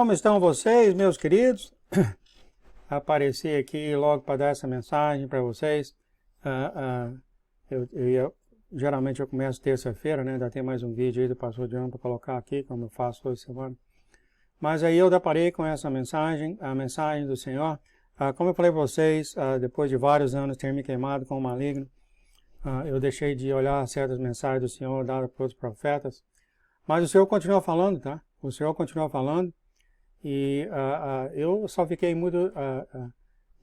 Como estão vocês, meus queridos? Apareci aqui logo para dar essa mensagem para vocês. Geralmente eu começo terça-feira, né? Ainda tem mais um vídeo aí do pastor John para colocar aqui, como eu faço toda semana. Mas aí eu deparei com essa mensagem, a mensagem do Senhor. Como eu falei para vocês, depois de vários anos ter me queimado com o maligno, eu deixei de olhar certas mensagens do Senhor dadas por outros profetas. Mas o Senhor continua falando, tá? O Senhor continua falando. E eu só fiquei muito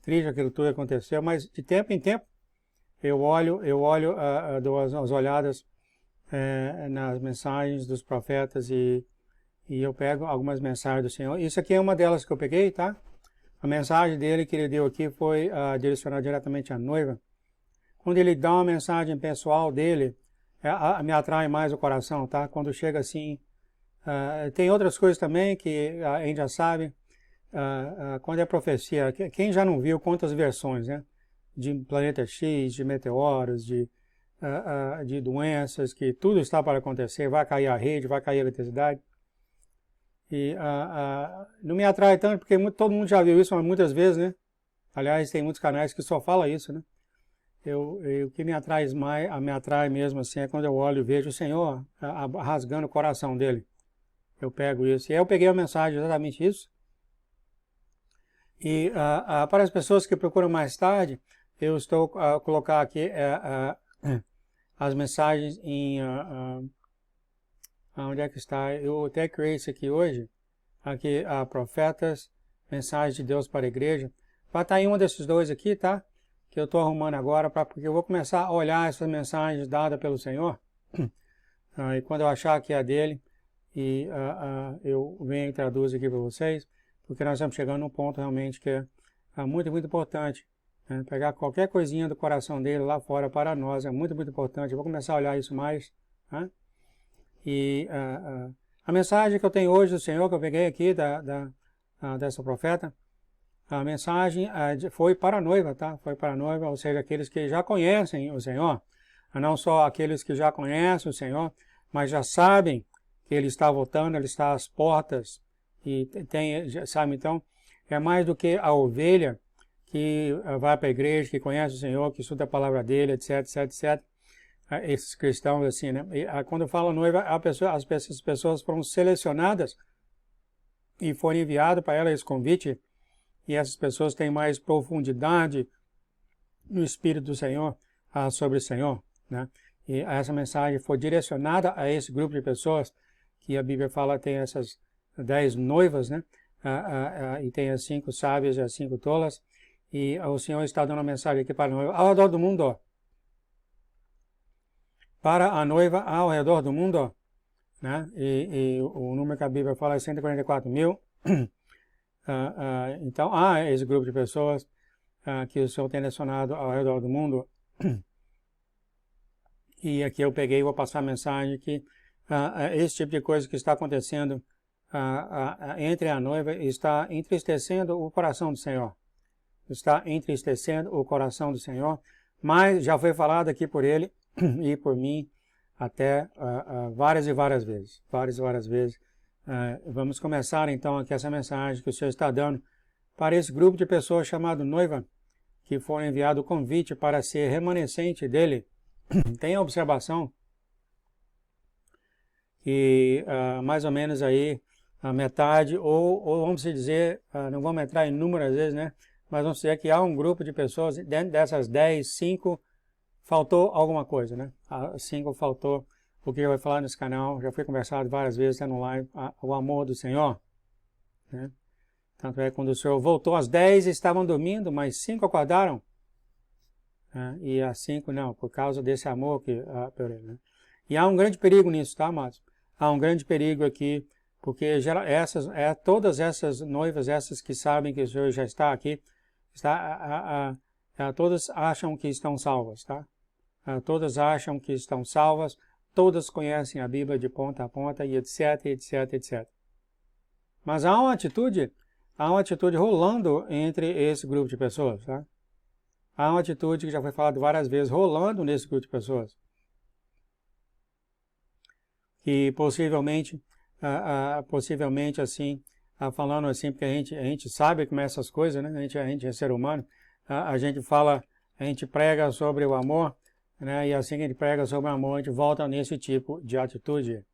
triste aquilo tudo aconteceu, mas de tempo em tempo eu dou as olhadas nas mensagens dos profetas e eu pego algumas mensagens do Senhor. Isso aqui é uma delas que eu peguei, tá? A mensagem dele que ele deu aqui foi direcionada diretamente à noiva. Quando ele dá uma mensagem pessoal dele, me atrai mais o coração, tá? Quando chega assim... tem outras coisas também que a gente já sabe, quando é profecia, quem já não viu quantas versões, né? De planeta X, de meteoros, de doenças, que tudo está para acontecer, vai cair a rede, vai cair a eletricidade. E não me atrai tanto, porque todo mundo já viu isso muitas vezes, né? Aliás, tem muitos canais que só falam isso, né? O que me atrai mesmo assim é quando eu olho e vejo o Senhor rasgando o coração dele. Eu pego isso. E aí eu peguei a mensagem, exatamente isso. E para as pessoas que procuram mais tarde, eu estou a colocar aqui as mensagens em... onde é que está? Eu até criei isso aqui hoje. Aqui, profetas, mensagens de Deus para a igreja. Vai estar em um desses dois aqui, tá? Que eu estou arrumando agora, porque eu vou começar a olhar essas mensagens dadas pelo Senhor. E quando eu achar que é a dele, e eu venho e traduzo aqui para vocês, porque nós estamos chegando num ponto realmente que é muito, muito importante. Né? Pegar qualquer coisinha do coração dele lá fora para nós é muito, muito importante. Eu vou começar a olhar isso mais. Né? E a mensagem que eu tenho hoje do Senhor, que eu peguei aqui dessa profeta, a mensagem foi para a noiva, tá? Foi para a noiva, ou seja, aqueles que já conhecem o Senhor, não só aqueles que já conhecem o Senhor, mas já sabem que Ele está voltando, Ele está às portas, e sabe, então, é mais do que a ovelha que vai para a igreja, que conhece o Senhor, que estuda a palavra dEle, etc, etc, etc. Esses cristãos, assim, né? E, quando eu falo noiva, as pessoas foram selecionadas e foram enviadas para elas esse convite, e essas pessoas têm mais profundidade no Espírito do Senhor, sobre o Senhor, né? E essa mensagem foi direcionada a esse grupo de pessoas, que a Bíblia fala tem essas 10 noivas, né? E tem as 5 sábias e as 5 tolas. E o Senhor está dando uma mensagem aqui para a noiva ao redor do mundo, ó. Para a noiva ao redor do mundo, ó. Né? E o número que a Bíblia fala é 144 mil. Então, há esse grupo de pessoas que o Senhor tem direcionado ao redor do mundo. E aqui eu peguei e vou passar a mensagem que esse tipo de coisa que está acontecendo entre a noiva está entristecendo o coração do Senhor. Está entristecendo o coração do Senhor, mas já foi falado aqui por ele e por mim até várias e várias vezes. Várias e várias vezes. Vamos começar então aqui essa mensagem que o Senhor está dando para esse grupo de pessoas chamado noiva, que foram enviado o convite para ser remanescente dele. Tem a observação que mais ou menos aí a metade, ou vamos dizer, não vamos entrar em números às vezes, né? Mas vamos dizer que há um grupo de pessoas, dentro dessas 10, 5, faltou alguma coisa, né? 5 faltou, o que eu vou falar nesse canal, já foi conversado várias vezes no live, o amor do Senhor, né? Tanto é que quando o Senhor voltou, as 10 estavam dormindo, mas 5 acordaram. E as 5 não, por causa desse amor por ele, né? E há um grande perigo nisso, tá, amados? Há um grande perigo aqui, porque todas essas noivas, essas que sabem que o Senhor já está aqui, todas acham que estão salvas, tá? Todas acham que estão salvas, todas conhecem a Bíblia de ponta a ponta, e etc, etc, etc. Mas há uma atitude rolando entre esse grupo de pessoas, tá? Há uma atitude que já foi falado várias vezes, rolando nesse grupo de pessoas. Que possivelmente assim, falando assim, porque a gente sabe como é essas coisas, né? A gente é ser humano, a gente fala, a gente prega sobre o amor, né? E assim que a gente prega sobre o amor, a gente volta nesse tipo de atitude.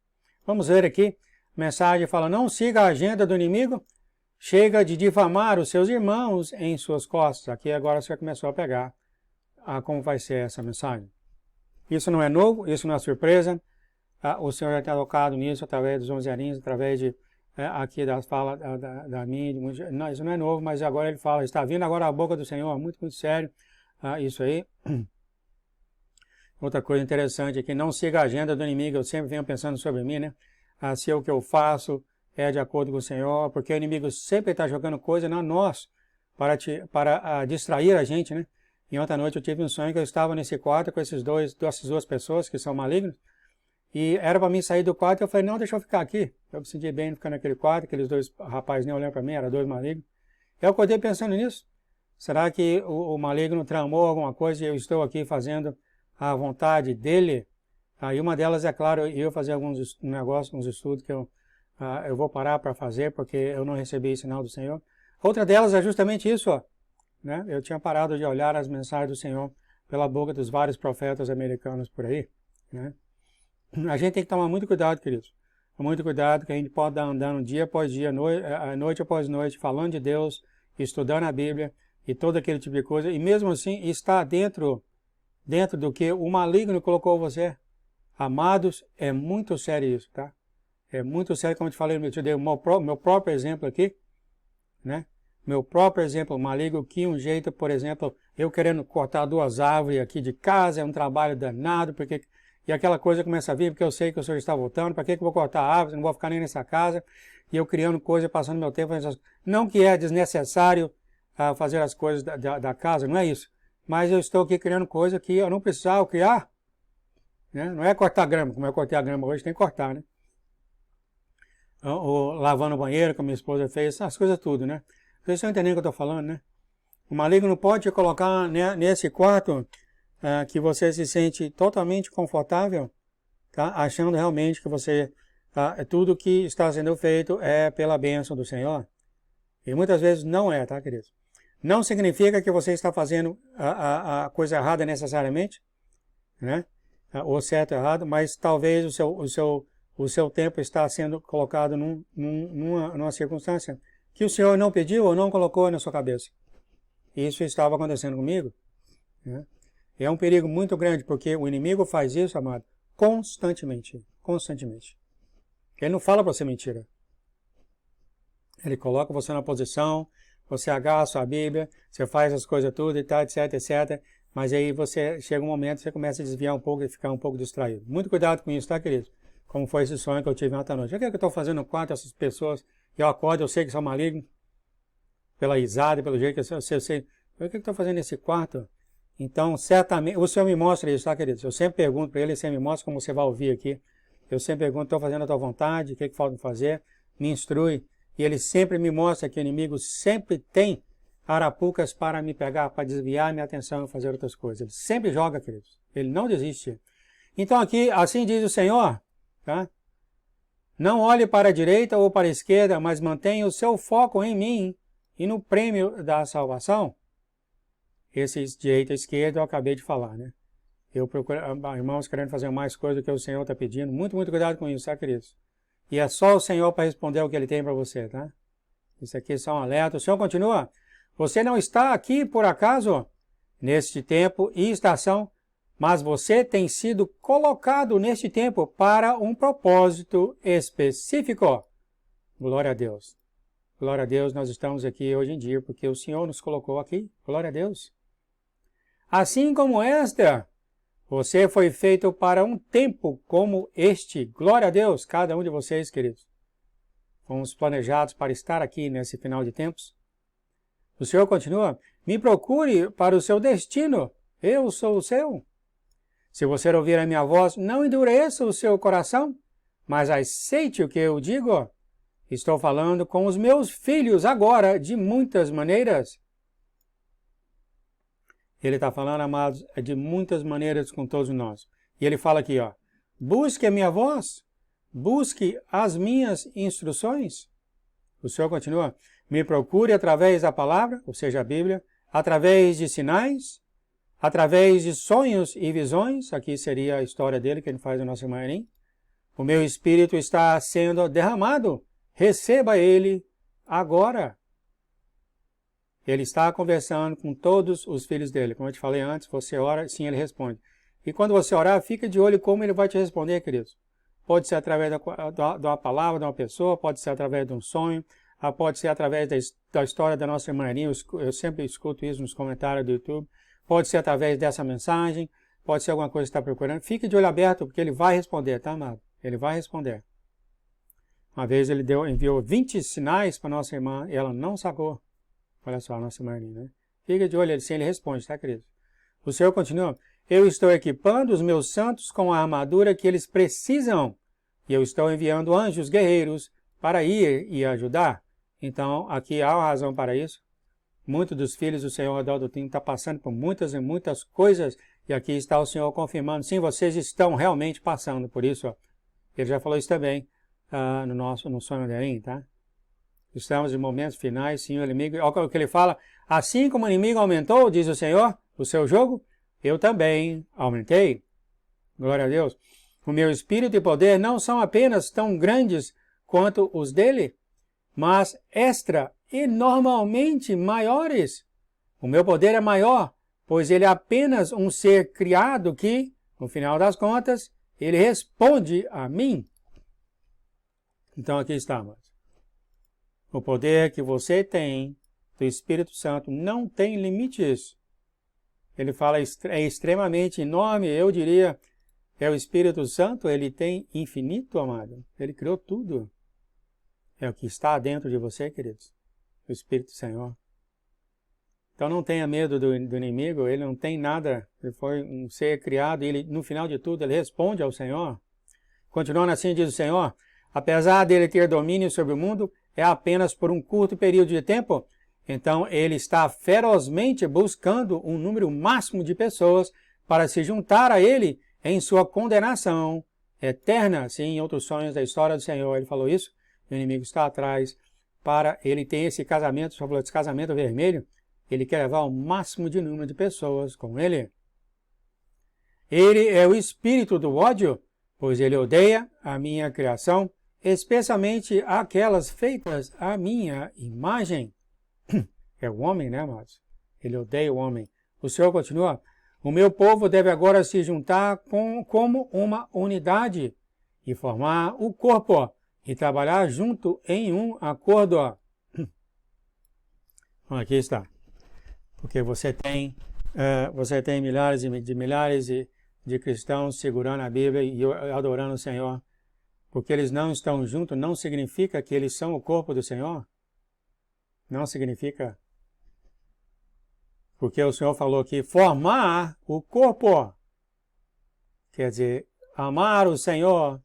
Vamos ver aqui, a mensagem fala, não siga a agenda do inimigo, chega de difamar os seus irmãos em suas costas. Aqui agora você começou a pegar como vai ser essa mensagem. Isso não é novo, isso não é surpresa. O Senhor já tem tocado nisso através dos 11 aninhos, através de aqui das falas da mídia. Não, isso não é novo, mas agora ele fala, está vindo agora a boca do Senhor, muito, muito sério. Isso aí. Outra coisa interessante aqui, não siga a agenda do inimigo, eu sempre venho pensando sobre mim, né? Se o que eu faço é de acordo com o Senhor, porque o inimigo sempre está jogando coisa na nós para distrair a gente, né? E ontem à noite eu tive um sonho que eu estava nesse quarto com essas duas pessoas que são malignos, e era para mim sair do quarto, eu falei, não, deixa eu ficar aqui. Eu me senti bem ficando naquele quarto, aqueles dois rapazes nem olhando para mim, eram dois malignos. Eu acordei pensando nisso. Será que o maligno tramou alguma coisa e eu estou aqui fazendo a vontade dele? E uma delas, é claro, eu fazer alguns negócios, uns estudos que eu vou parar para fazer, porque eu não recebi sinal do Senhor. Outra delas é justamente isso, ó, né? Eu tinha parado de olhar as mensagens do Senhor pela boca dos vários profetas americanos por aí, né? A gente tem que tomar muito cuidado, queridos. Muito cuidado, que a gente pode estar andando dia após dia, noite após noite, falando de Deus, estudando a Bíblia e todo aquele tipo de coisa, e mesmo assim está dentro do que o maligno colocou você. Amados, é muito sério isso, tá? É muito sério, como eu te falei, eu te dei o meu próprio exemplo aqui, né? Meu próprio exemplo, maligno, que um jeito, por exemplo, eu querendo cortar 2 árvores aqui de casa, é um trabalho danado, porque... E aquela coisa começa a vir, porque eu sei que o Senhor está voltando, para que eu vou cortar árvores, não vou ficar nem nessa casa, e eu criando coisa, passando meu tempo, não que é desnecessário fazer as coisas da casa, não é isso, mas eu estou aqui criando coisa que eu não precisava criar, né? Não é cortar grama, como eu cortei a grama hoje, tem que cortar, né? Ou lavando o banheiro, como minha esposa fez, essas coisas tudo, né? Vocês estão entendendo o que eu estou falando, né? O maligno não pode te colocar nesse quarto que você se sente totalmente confortável, tá? Achando realmente que tudo que está sendo feito é pela bênção do Senhor. E muitas vezes não é, tá, queridos? Não significa que você está fazendo a coisa errada necessariamente, né? Ou certo ou errado, mas talvez o seu tempo está sendo colocado numa circunstância que o Senhor não pediu ou não colocou na sua cabeça. Isso estava acontecendo comigo, né? É um perigo muito grande, porque o inimigo faz isso, amado, constantemente. Constantemente. Ele não fala para você mentira. Ele coloca você na posição, você agarra a sua Bíblia, você faz as coisas tudo e tal, etc, etc. Mas aí você chega um momento, você começa a desviar um pouco e ficar um pouco distraído. Muito cuidado com isso, tá, querido? Como foi esse sonho que eu tive ontem à noite. O que é que eu estou fazendo no quarto, essas pessoas, eu acordo, eu sei que são malignos, pela risada, pelo jeito que eu sei. O que é que eu estou fazendo nesse quarto? Então, certamente, o Senhor me mostra isso, tá, queridos? Eu sempre pergunto para ele, você me mostra como você vai ouvir aqui. Eu sempre pergunto, estou fazendo a tua vontade, o que falta fazer? Me instrui. E ele sempre me mostra que o inimigo sempre tem arapucas para me pegar, para desviar minha atenção e fazer outras coisas. Ele sempre joga, queridos. Ele não desiste. Então aqui, assim diz o Senhor, tá? Não olhe para a direita ou para a esquerda, mas mantenha o seu foco em mim e no prêmio da salvação. Esse direita e esquerda eu acabei de falar, né? Eu procuro, irmãos querendo fazer mais coisa do que o Senhor está pedindo. Muito, muito cuidado com isso, tá, queridos? E é só o Senhor para responder o que Ele tem para você, tá? Isso aqui é só um alerta. O Senhor continua. Você não está aqui por acaso, neste tempo e estação, mas você tem sido colocado neste tempo para um propósito específico. Glória a Deus. Glória a Deus, nós estamos aqui hoje em dia porque o Senhor nos colocou aqui. Glória a Deus. Assim como Esther, você foi feito para um tempo como este. Glória a Deus, cada um de vocês, queridos. Fomos planejados para estar aqui nesse final de tempos. O Senhor continua, me procure para o seu destino, eu sou o seu. Se você ouvir a minha voz, não endureça o seu coração, mas aceite o que eu digo. Estou falando com os meus filhos agora de muitas maneiras. Ele está falando, amados, de muitas maneiras com todos nós. E ele fala aqui, ó, busque a minha voz, busque as minhas instruções. O Senhor continua, me procure através da palavra, ou seja, a Bíblia, através de sinais, através de sonhos e visões, aqui seria a história dele que ele faz no nosso Marim. O meu Espírito está sendo derramado, receba ele agora. Ele está conversando com todos os filhos dele. Como eu te falei antes, você ora, sim, ele responde. E quando você orar, fica de olho como ele vai te responder, queridos. Pode ser através de uma palavra, de uma pessoa, pode ser através de um sonho, pode ser através da história da nossa irmã Aninha, eu sempre escuto isso nos comentários do YouTube, pode ser através dessa mensagem, pode ser alguma coisa que você está procurando. Fique de olho aberto, porque ele vai responder, tá, amado? Ele vai responder. Uma vez ele enviou 20 sinais para nossa irmã e ela não sacou. Olha só a nossa irmã Aninha, né? Fica de olho, ele responde, tá, querido? O Senhor continua, eu estou equipando os meus santos com a armadura que eles precisam, e eu estou enviando anjos guerreiros para ir e ajudar. Então, aqui há uma razão para isso. Muitos dos filhos do Senhor Adalto Tim estão passando por muitas e muitas coisas, e aqui está o Senhor confirmando, sim, vocês estão realmente passando por isso. Ó. Ele já falou isso também no sonho de Arim, tá? Estamos em momentos finais, sim, o inimigo, olha o que ele fala, assim como o inimigo aumentou, diz o Senhor, o seu jogo, eu também aumentei. Glória a Deus. O meu espírito e poder não são apenas tão grandes quanto os dele, mas extra e normalmente maiores. O meu poder é maior, pois ele é apenas um ser criado que, no final das contas, ele responde a mim. Então aqui estamos. O poder que você tem do Espírito Santo não tem limites. Ele fala, é extremamente enorme, eu diria, é o Espírito Santo, ele tem infinito, amado. Ele criou tudo. É o que está dentro de você, queridos. O Espírito do Senhor. Então não tenha medo do inimigo, ele não tem nada, ele foi um ser criado e ele, no final de tudo, ele responde ao Senhor. Continuando assim, diz o Senhor, apesar dele ter domínio sobre o mundo, é apenas por um curto período de tempo. Então ele está ferozmente buscando um número máximo de pessoas para se juntar a ele em sua condenação eterna. Sim, em outros sonhos da história do Senhor ele falou isso. O inimigo está atrás para ele ter esse casamento, só falou desse casamento vermelho. Ele quer levar o máximo de número de pessoas com ele. Ele é o espírito do ódio, pois ele odeia a minha criação, especialmente aquelas feitas à minha imagem. É o homem, né, amados? Ele odeia o homem. O Senhor continua, o meu povo deve agora se juntar como uma unidade e formar o corpo e trabalhar junto em um acordo. Aqui está. Porque você tem milhares de cristãos segurando a Bíblia e adorando o Senhor. Porque eles não estão juntos, não significa que eles são o corpo do Senhor. Não significa. Porque o Senhor falou que formar o corpo. Quer dizer, amar o Senhor.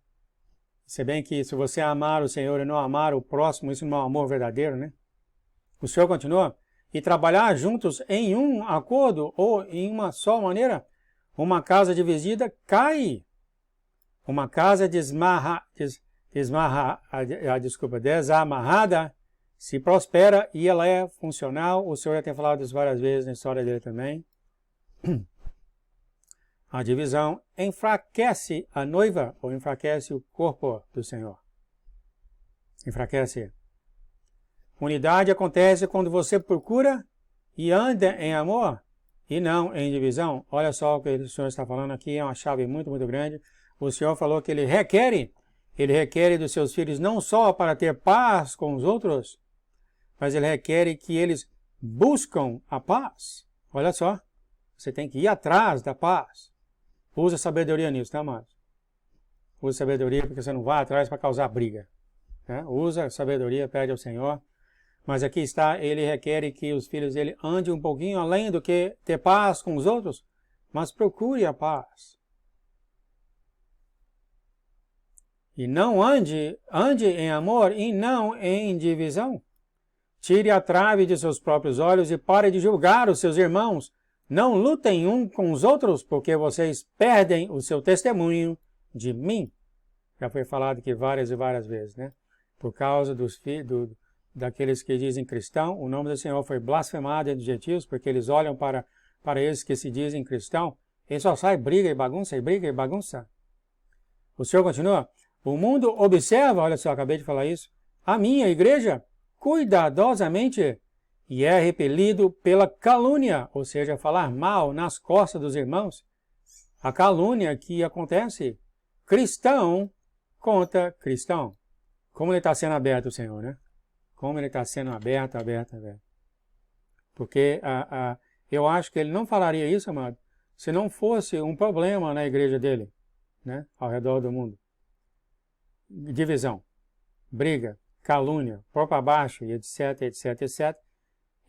Se bem que se você amar o Senhor e não amar o próximo, isso não é um amor verdadeiro, né? O Senhor continua. E trabalhar juntos em um acordo ou em uma só maneira. Uma casa dividida cai. Uma casa desamarrada se prospera e ela é funcional. O Senhor já tem falado isso várias vezes na história dele também. A divisão enfraquece a noiva ou enfraquece o corpo do Senhor. Enfraquece. Unidade acontece quando você procura e anda em amor e não em divisão. Olha só o que o Senhor está falando aqui, é uma chave muito, muito grande. O Senhor falou que Ele requer dos seus filhos não só para ter paz com os outros, mas Ele requer que eles buscam a paz. Olha só, você tem que ir atrás da paz. Usa sabedoria nisso, tá, amados? Usa sabedoria porque você não vai atrás para causar briga. Né? Usa sabedoria, pede ao Senhor. Mas aqui está, Ele requer que os filhos dele andem um pouquinho além do que ter paz com os outros, mas procure a paz. E não ande em amor e não em divisão. Tire a trave de seus próprios olhos e pare de julgar os seus irmãos. Não lutem um com os outros, porque vocês perdem o seu testemunho de mim. Já foi falado aqui várias e várias vezes, né? Por causa daqueles que dizem cristão, o nome do Senhor foi blasfemado entre os gentios, porque eles olham para esses que se dizem cristão, e só sai briga e bagunça, e briga e bagunça. O Senhor continua, o mundo observa, olha só, acabei de falar isso, a minha igreja, cuidadosamente, e é repelido pela calúnia, ou seja, falar mal nas costas dos irmãos. A calúnia que acontece, cristão contra cristão. Como ele está sendo aberto, o Senhor, né? Como ele está sendo aberto. Porque eu acho que ele não falaria isso, amado, se não fosse um problema na igreja dele, né? Ao redor do mundo. Divisão, briga, calúnia, pôr para baixo, e etc, etc, etc.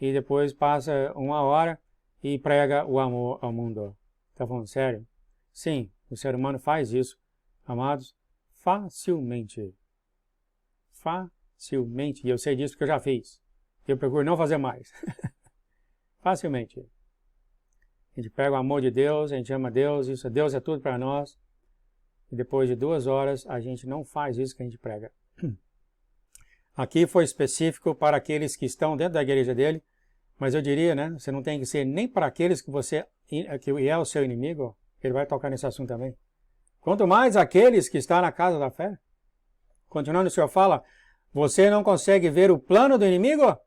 E depois passa uma hora e prega o amor ao mundo. Está falando sério? Sim, o ser humano faz isso, amados, facilmente. Facilmente. E eu sei disso porque eu já fiz. Eu procuro não fazer mais. Facilmente. A gente pega o amor de Deus, a gente ama Deus, Deus é tudo para nós. E depois de 2 horas, a gente não faz isso que a gente prega. Aqui foi específico para aqueles que estão dentro da igreja dele, mas eu diria, né, você não tem que ser nem para aqueles que é o seu inimigo, ele vai tocar nesse assunto também. Quanto mais aqueles que estão na casa da fé. Continuando, o Senhor fala, você não consegue ver o plano do inimigo?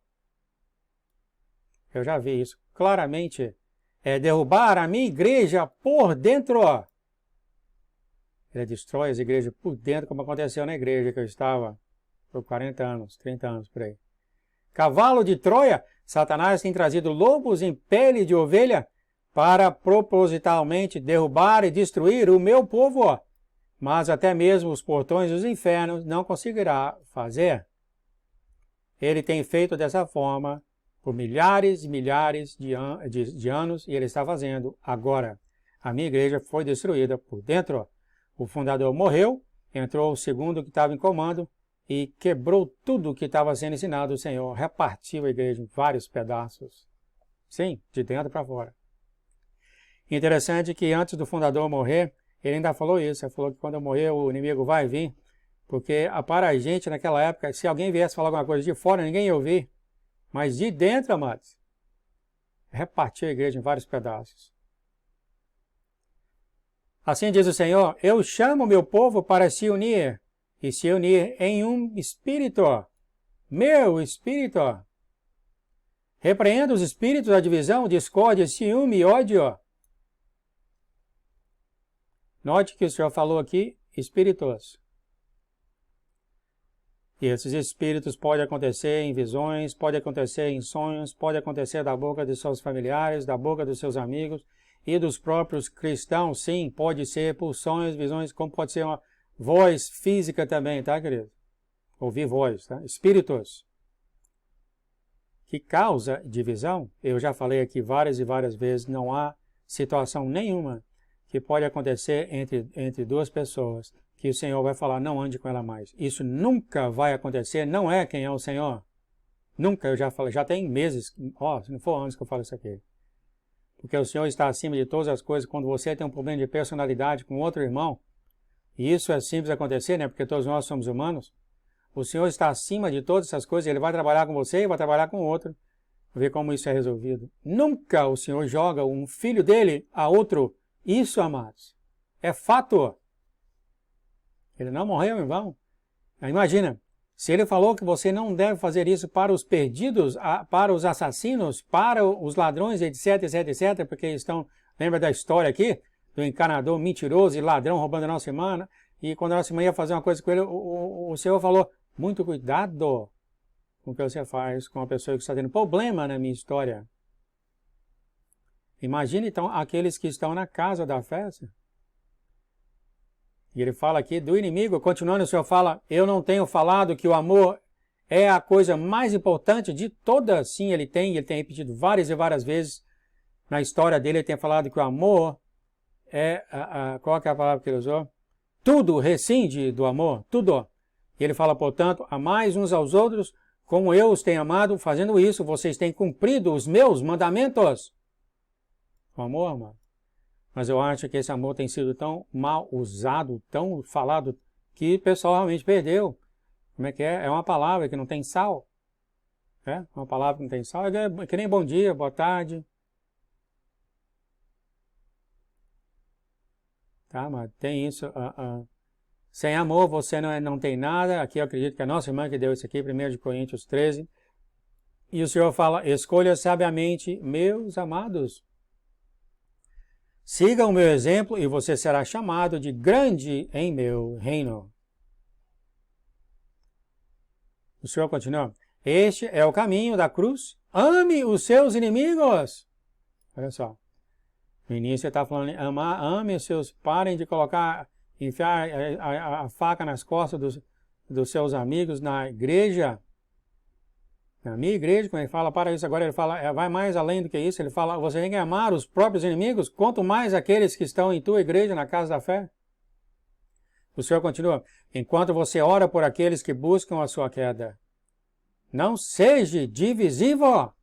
Eu já vi isso claramente. É derrubar a minha igreja por dentro. Ele destrói as igrejas por dentro, como aconteceu na igreja que eu estava por 40 anos, 30 anos por aí. Cavalo de Troia, Satanás tem trazido lobos em pele de ovelha para propositalmente derrubar e destruir o meu povo. Mas até mesmo os portões dos infernos não conseguirá fazer. Ele tem feito dessa forma por milhares e milhares de anos e ele está fazendo agora. A minha igreja foi destruída por dentro. O fundador morreu, entrou o segundo que estava em comando e quebrou tudo que estava sendo ensinado. O Senhor repartiu a igreja em vários pedaços. Sim, de dentro para fora. Interessante que antes do fundador morrer, ele ainda falou isso. Ele falou que quando eu morrer o inimigo vai vir. Porque para a gente naquela época, se alguém viesse falar alguma coisa de fora, ninguém ia ouvir. Mas de dentro, amados, repartiu a igreja em vários pedaços. Assim diz o Senhor, eu chamo meu povo para se unir, e se unir em um espírito, meu espírito. Repreenda os espíritos da divisão, discórdia, ciúme e ódio. Note que o Senhor falou aqui, espíritos. E esses espíritos podem acontecer em visões, pode acontecer em sonhos, pode acontecer da boca de seus familiares, da boca dos seus amigos e dos próprios cristãos. Sim, pode ser por sonhos, visões, como pode ser uma voz física também, tá, querido? Ouvir voz, tá? Espíritos que causa divisão. Eu já falei aqui várias e várias vezes, não há situação nenhuma que pode acontecer entre duas pessoas que o Senhor vai falar, não ande com ela mais. Isso nunca vai acontecer, não é quem é o Senhor. Nunca, eu já falei, já tem meses, se não for anos que eu falo isso aqui. Porque o Senhor está acima de todas as coisas. Quando você tem um problema de personalidade com outro irmão, e isso é simples acontecer, né? Porque todos nós somos humanos. O Senhor está acima de todas essas coisas, Ele vai trabalhar com você e vai trabalhar com o outro. Ver como isso é resolvido. Nunca o Senhor joga um filho dele a outro. Isso, amados, é fato. Ele não morreu em vão. Imagina, se ele falou que você não deve fazer isso para os perdidos, para os assassinos, para os ladrões, etc, etc, etc, porque estão, lembra da história aqui? Do encanador mentiroso e ladrão roubando a nossa irmã, e quando a nossa irmã ia fazer uma coisa com ele, o Senhor falou, muito cuidado com o que você faz com uma pessoa que está tendo problema na minha história. Imagine então aqueles que estão na casa da festa. E ele fala aqui do inimigo, continuando o Senhor fala, eu não tenho falado que o amor é a coisa mais importante de todas. Sim, ele tem repetido várias e várias vezes na história dele, ele tem falado que o amor é, qual que é a palavra que ele usou? Tudo rescinde do amor, tudo. E ele fala, portanto, amais uns aos outros, como eu os tenho amado, fazendo isso, vocês têm cumprido os meus mandamentos. O amor, amado. Mas eu acho que esse amor tem sido tão mal usado, tão falado, que o pessoal realmente perdeu. Como é que é? É uma palavra que não tem sal. né? Uma palavra que não tem sal, é que nem bom dia, boa tarde. Tá, mas tem isso. Sem amor você não tem nada. Aqui eu acredito que a nossa irmã que deu isso aqui, 1 Coríntios 13. E o Senhor fala, escolha sabiamente, meus amados. Siga o meu exemplo e você será chamado de grande em meu reino. O Senhor continua, este é o caminho da cruz. Ame os seus inimigos. Olha só. No início ele está falando, ame os seus, parem de enfiar a faca nas costas dos seus amigos na igreja. Na minha igreja, quando ele fala para isso agora, ele fala, vai mais além do que isso, ele fala, você tem que amar os próprios inimigos, quanto mais aqueles que estão em tua igreja, na casa da fé. O Senhor continua, enquanto você ora por aqueles que buscam a sua queda, não seja divisivo.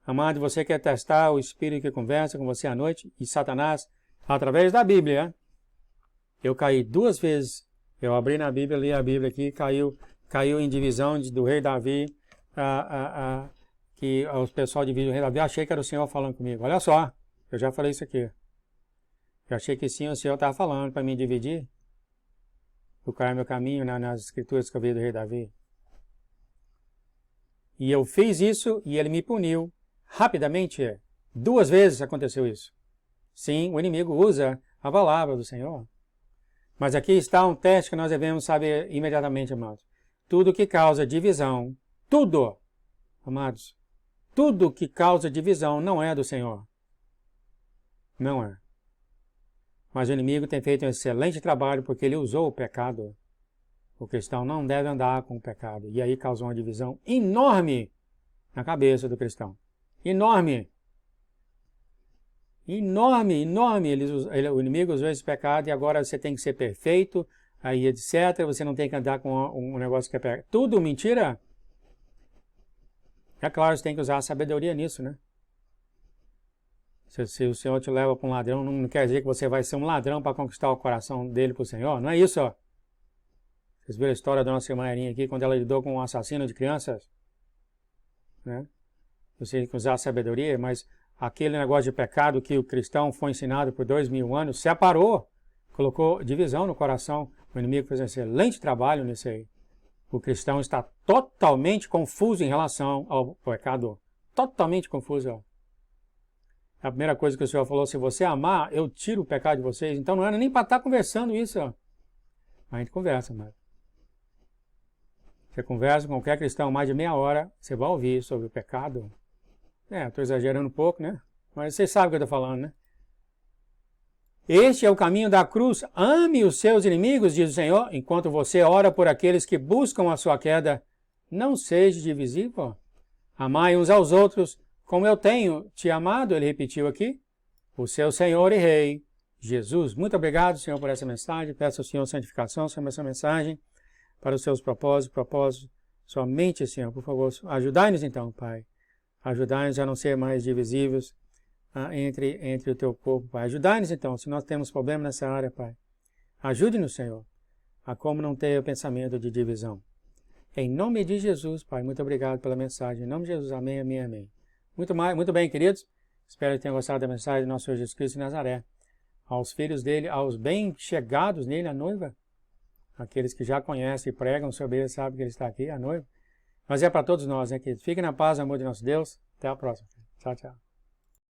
Amado, você quer testar o Espírito que conversa com você à noite, e Satanás, através da Bíblia, eu caí 2 vezes, eu abri na Bíblia, li a Bíblia aqui, caiu em divisão do rei Davi, que os pessoal dividem o rei Davi, eu achei que era o Senhor falando comigo. Olha só, eu já falei isso aqui. Eu achei que sim, o Senhor estava falando para me dividir, buscar meu caminho nas escrituras que eu vi do rei Davi. E eu fiz isso e ele me puniu rapidamente. 2 vezes aconteceu isso. Sim, o inimigo usa a palavra do Senhor. Mas aqui está um teste que nós devemos saber imediatamente, amados. Tudo que causa divisão, tudo, amados, tudo que causa divisão não é do Senhor. Não é. Mas o inimigo tem feito um excelente trabalho porque ele usou o pecado. O cristão não deve andar com o pecado. E aí causou uma divisão enorme na cabeça do cristão. Enorme. Enorme, enorme. O inimigo usou esse pecado e agora você tem que ser perfeito, aí etc. Você não tem que andar com um negócio que é pecado. Tudo mentira? É claro, você tem que usar a sabedoria nisso, né? Se o Senhor te leva para um ladrão, não quer dizer que você vai ser um ladrão para conquistar o coração dele para o Senhor. Não é isso, ó. Vocês viram a história da nossa irmã Erinha aqui, quando ela lidou com um assassino de crianças? Né? Você tem que usar a sabedoria, mas aquele negócio de pecado que o cristão foi ensinado por 2000 anos, separou, colocou divisão no coração. O inimigo fez um excelente trabalho nisso aí. O cristão está totalmente confuso em relação ao pecado. Totalmente confuso. A primeira coisa que o Senhor falou, se você amar, eu tiro o pecado de vocês. Então não era nem para estar conversando isso. Ó. A gente conversa, mas você conversa com qualquer cristão mais de meia hora, você vai ouvir sobre o pecado. Estou exagerando um pouco, né? Mas vocês sabem o que eu estou falando, né? Este é o caminho da cruz. Ame os seus inimigos, diz o Senhor, enquanto você ora por aqueles que buscam a sua queda. Não seja divisível. Amai uns aos outros, como eu tenho te amado, ele repetiu aqui, o seu Senhor e Rei, Jesus. Muito obrigado, Senhor, por essa mensagem. Peço ao Senhor santificação sobre essa mensagem, para os seus propósitos, somente, Senhor, por favor, ajudai-nos então, Pai. Ajudai-nos a não ser mais divisíveis entre o teu corpo, Pai. Ajudai-nos então, se nós temos problema nessa área, Pai. Ajude-nos, Senhor, a como não ter o pensamento de divisão. Em nome de Jesus, Pai, muito obrigado pela mensagem. Em nome de Jesus, amém, amém, amém. Muito bem, queridos. Espero que tenham gostado da mensagem do nosso Senhor Jesus Cristo de Nazaré. Aos filhos dele, aos bem-chegados nele, a noiva, aqueles que já conhecem e pregam sobre ele, sabem que ele está aqui, a noiva. Mas é para todos nós, né, queridos? Fiquem na paz, amor de nosso Deus. Até a próxima. Tchau, tchau.